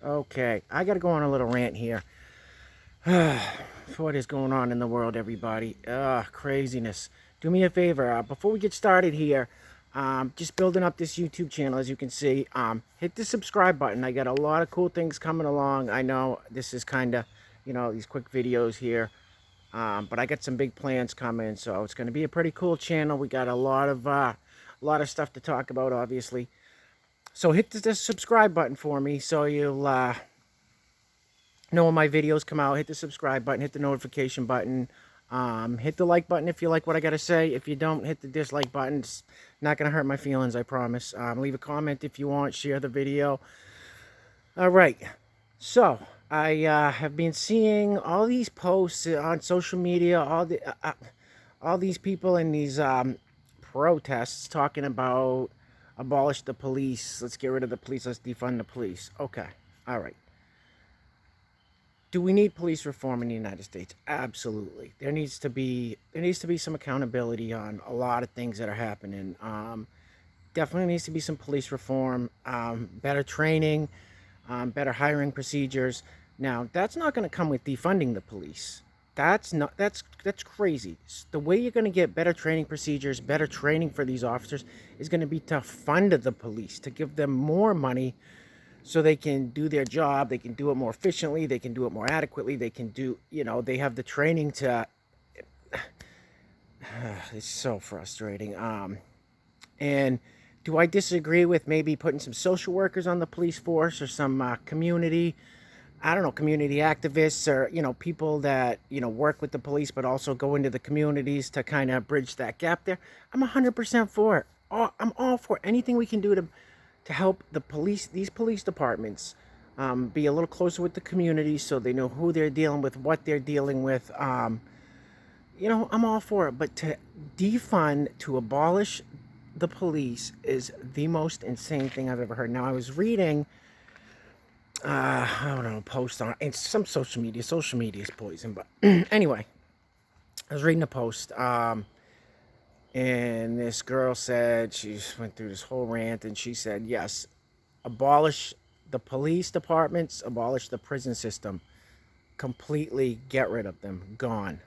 Okay, I gotta go on a little rant here. For what is going on in the world, everybody? Craziness. Do me a favor, before we get started here, just building up this YouTube channel, as you can see. Hit the subscribe button. I got a lot of cool things coming along. I know this is kind of, these quick videos here. But I got some big plans coming, so it's going to be a pretty cool channel. We got a lot of stuff to talk about, obviously. So hit the subscribe button for me, so you'll know when my videos come out. Hit the subscribe button, hit the notification button, hit the like button if you like what I got to say. If you don't, hit the dislike button. It's not going to hurt my feelings, I promise. Leave a comment if you want, share the video. All right, so I have been seeing all these posts on social media, all these people in these protests talking about abolish the police, let's get rid of the police, let's defund the police. Okay, all right. Do we need police reform in the United States? Absolutely. There needs to be some accountability on a lot of things that are happening. Definitely needs to be some police reform, better training, better hiring procedures. Now, that's not going to come with defunding the police. That's crazy. The way you're going to get better training procedures, better training for these officers is going to be to fund the police, to give them more money so they can do their job. They can do it more efficiently. They can do it more adequately. They can do, they have the training to, it's so frustrating. And do I disagree with maybe putting some social workers on the police force, or some community activists, or, people that, work with the police, but also go into the communities to kind of bridge that gap there? I'm 100% for it. I'm all for anything we can do to help these police departments be a little closer with the community, so they know who they're dealing with, what they're dealing with. I'm all for it. But to defund, to abolish the police is the most insane thing I've ever heard. Now, I was reading, I don't know, post on it's some social media. Social media is poison. But anyway, I was reading a post. And this girl said, she went through this whole rant, and she said, yes, abolish the police departments, abolish the prison system, completely get rid of them, gone.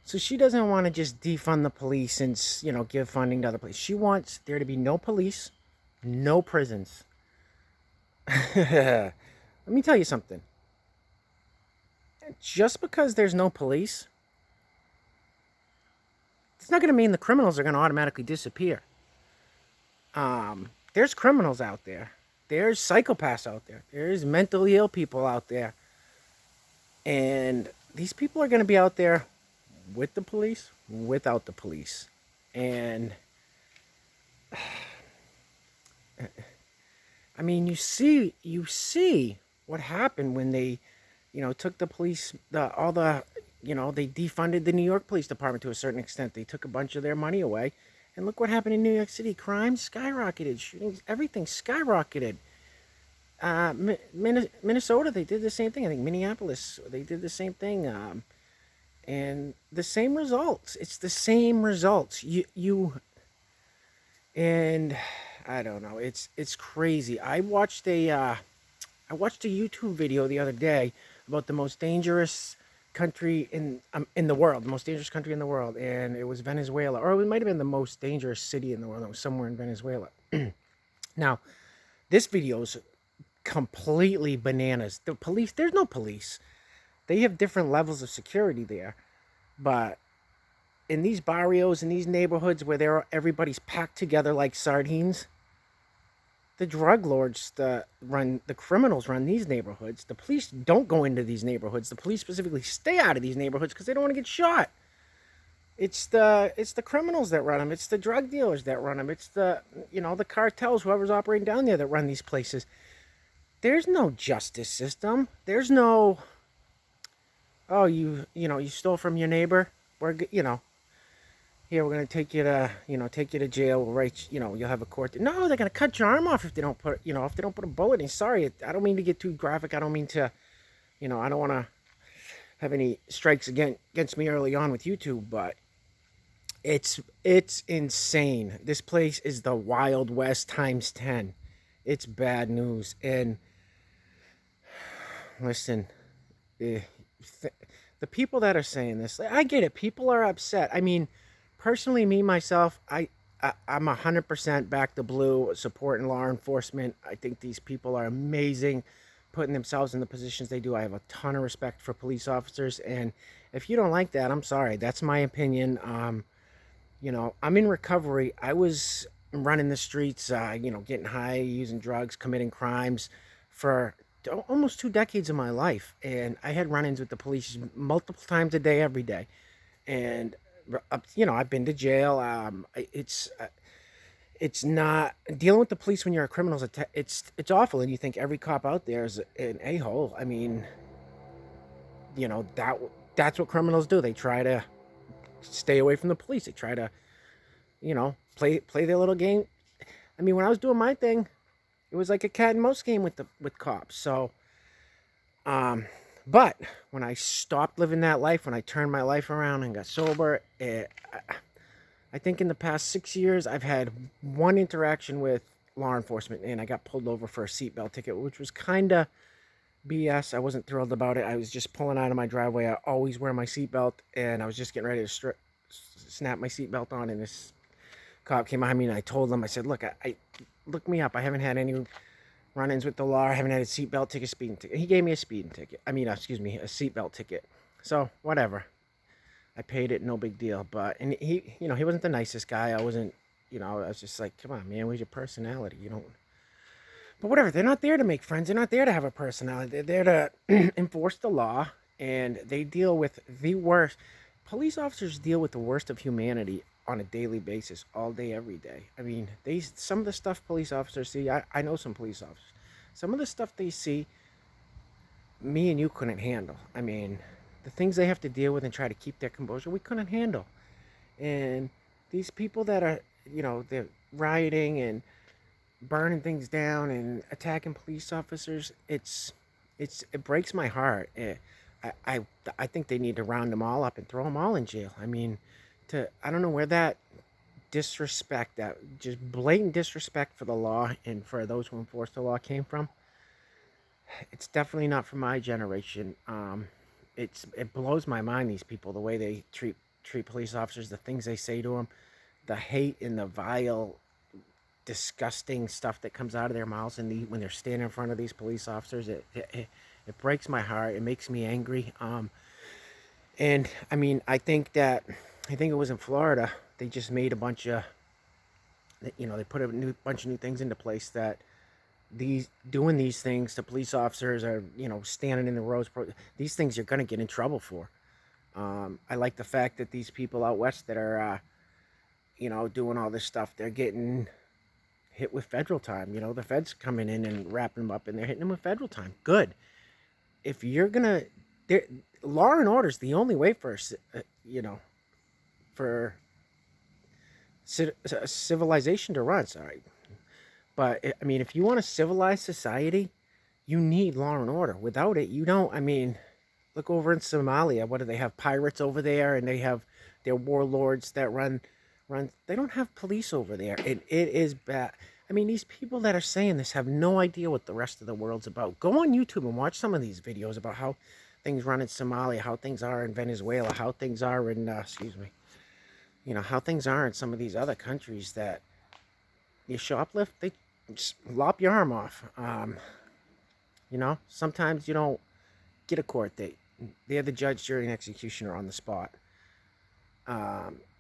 So she doesn't want to just defund the police and, give funding to other police. She wants there to be no police, no prisons. Let me tell you something. Just because there's no police, it's not going to mean the criminals are going to automatically disappear. There's criminals out there. There's psychopaths out there. There's mentally ill people out there. And these people are going to be out there with the police, without the police. And I mean, you see what happened when they, took the police, they defunded the New York Police Department to a certain extent. They took a bunch of their money away. And look what happened in New York City. Crime skyrocketed. Shootings, everything skyrocketed. Minnesota, they did the same thing. I think Minneapolis, they did the same thing. And the same results. It's the same results. And I don't know. It's crazy. I watched a YouTube video the other day about the most dangerous country in the world, the most dangerous country in the world, and it was Venezuela, or it might have been the most dangerous city in the world. It was somewhere in Venezuela. Now, this video is completely bananas. The police, there's no police. They have different levels of security there, but in these barrios, in these neighborhoods where everybody's packed together like sardines, the drug lords, the criminals run these neighborhoods. The police don't go into these neighborhoods. The police specifically stay out of these neighborhoods because they don't want to get shot. It's the criminals that run them. It's the drug dealers that run them. It's the cartels, whoever's operating down there, that run these places. There's no justice system. There's no, oh, you stole from your neighbor. Here, we're going to take you to jail. We'll write, you'll have a court. No, they're going to cut your arm off if they don't put a bullet in. Sorry, I don't mean to get too graphic. I don't mean to, I don't want to have any strikes against me early on with YouTube, but it's insane. This place is the Wild West times 10. It's bad news. And listen, eh, the people that are saying this, I get it. People are upset. I mean, personally, me myself, I'm 100% back to blue, supporting law enforcement. I think these people are amazing, putting themselves in the positions they do. I have a ton of respect for police officers, and if you don't like that, I'm sorry. That's my opinion. I'm in recovery. I was running the streets, getting high, using drugs, committing crimes for almost 2 decades of my life. And I had run-ins with the police multiple times a day, every day. And, I've been to jail. It's not dealing with the police when you're a criminal. It's awful. And you think every cop out there is an a-hole. I mean, that's what criminals do. They try to stay away from the police. They try to play their little game. I mean, when I was doing my thing, it was like a cat and mouse game with cops. So, but when I stopped living that life, when I turned my life around and got sober, I think in the past 6 years, I've had one interaction with law enforcement, and I got pulled over for a seatbelt ticket, which was kind of BS. I wasn't thrilled about it. I was just pulling out of my driveway. I always wear my seatbelt, and I was just getting ready to snap my seatbelt on, and this cop came behind me, and I told him, I said, look, I look me up. I haven't had any run-ins with the law. I haven't had a seatbelt ticket, speeding ticket. He gave me a speeding ticket. A seatbelt ticket. So, whatever. I paid it, no big deal. And he wasn't the nicest guy. I was just like, come on, man, where's your personality? But whatever, they're not there to make friends. They're not there to have a personality. They're there to enforce the law, and they deal with the worst. Police officers deal with the worst of humanity on a daily basis, all day, every day. I mean, some of the stuff police officers see, I know some police officers. Some of the stuff they see, me and you couldn't handle. I mean, the things they have to deal with and try to keep their composure, we couldn't handle. And these people that are, they're rioting and burning things down and attacking police officers, it breaks my heart. I think they need to round them all up and throw them all in jail. I mean, I don't know where that disrespect, that just blatant disrespect for the law and for those who enforce the law came from. It's definitely not from my generation. It blows my mind, these people, the way they treat police officers, the things they say to them, the hate and the vile, disgusting stuff that comes out of their mouths when they're standing in front of these police officers. It breaks my heart. It makes me angry. And I mean, I think it was in Florida. They just made a bunch of, they put a bunch of new things into place that doing these things to police officers are, standing in the roads. These things you're going to get in trouble for. I like the fact that these people out west that are, doing all this stuff, they're getting hit with federal time. The feds coming in and wrapping them up, and they're hitting them with federal time. Good. If you're going to, law and order is the only way for civilization to run. Sorry. But, I mean, if you want a civilized society, you need law and order. Without it, you don't. I mean, look over in Somalia. What do they have? Pirates over there, and they have their warlords that run. They don't have police over there. It is bad. I mean, these people that are saying this have no idea what the rest of the world's about. Go on YouTube and watch some of these videos about how things run in Somalia, how things are in Venezuela, how things are in, how things are in some of these other countries that you shoplift, they just lop your arm off. Sometimes you don't get a court date. They're the judge, jury, and executioner on the spot.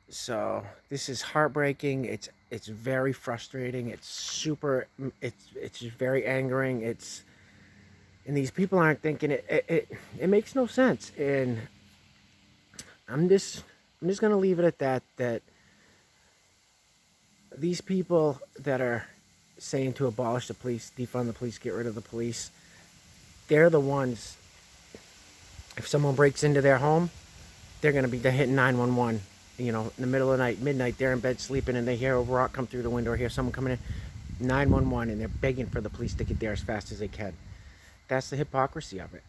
So this is heartbreaking. It's very frustrating. It's just very angering. And these people aren't thinking it makes no sense. And I'm just gonna leave it at that these people that are saying to abolish the police, defund the police, get rid of the police, they're the ones, if someone breaks into their home, they're hitting 911. In the middle of the night, midnight, they're in bed sleeping, and they hear a rock come through the window, or hear someone coming in, 911, and they're begging for the police to get there as fast as they can. That's the hypocrisy of it.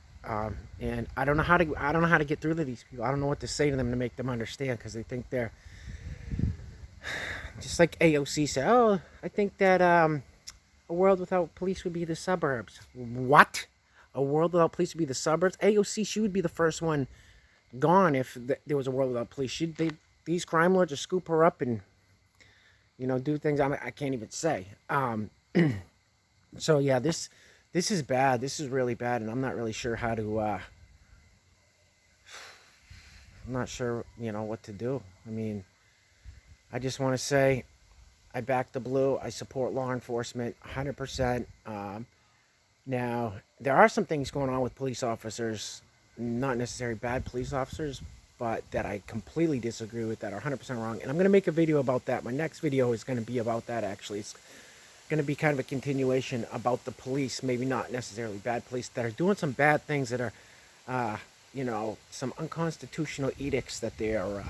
And I don't know how to get through to these people. I don't know what to say to them to make them understand, because they think they're just like AOC said. Oh, I think that a world without police would be the suburbs. What? a world without police would be the suburbs. AOC, she would be the first one gone if there was a world without police. These crime lords would scoop her up and, do things I can't even say. So yeah, this is bad. This is really bad, and I'm not really sure how to. I'm not sure, what to do. I mean, I just want to say, I back the blue. I support law enforcement 100%. Now, there are some things going on with police officers, not necessarily bad police officers, but that I completely disagree with, that are 100% wrong. And I'm going to make a video about that. My next video is going to be about that, actually. It's going to be kind of a continuation about the police, maybe not necessarily bad police, that are doing some bad things, that are, some unconstitutional edicts that they are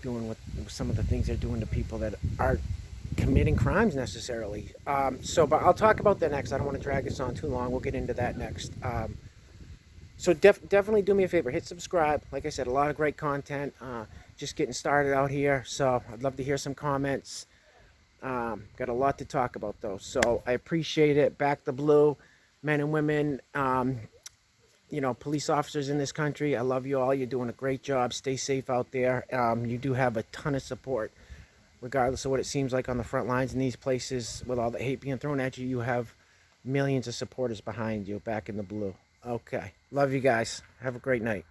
doing with some of the things they're doing to people that aren't committing crimes necessarily. But I'll talk about that next. I don't want to drag this on too long. We'll get into that next. So definitely do me a favor, hit subscribe. Like I said, a lot of great content. Just getting started out here, so I'd love to hear some comments. Got a lot to talk about though, so I appreciate it. Back the blue, men and women, police officers in this country. I love you all. You're doing a great job. Stay safe out there. You do have a ton of support, regardless of what it seems like on the front lines in these places. With all the hate being thrown at you, you have millions of supporters behind you. Back in the blue. Okay, love you guys. Have a great night.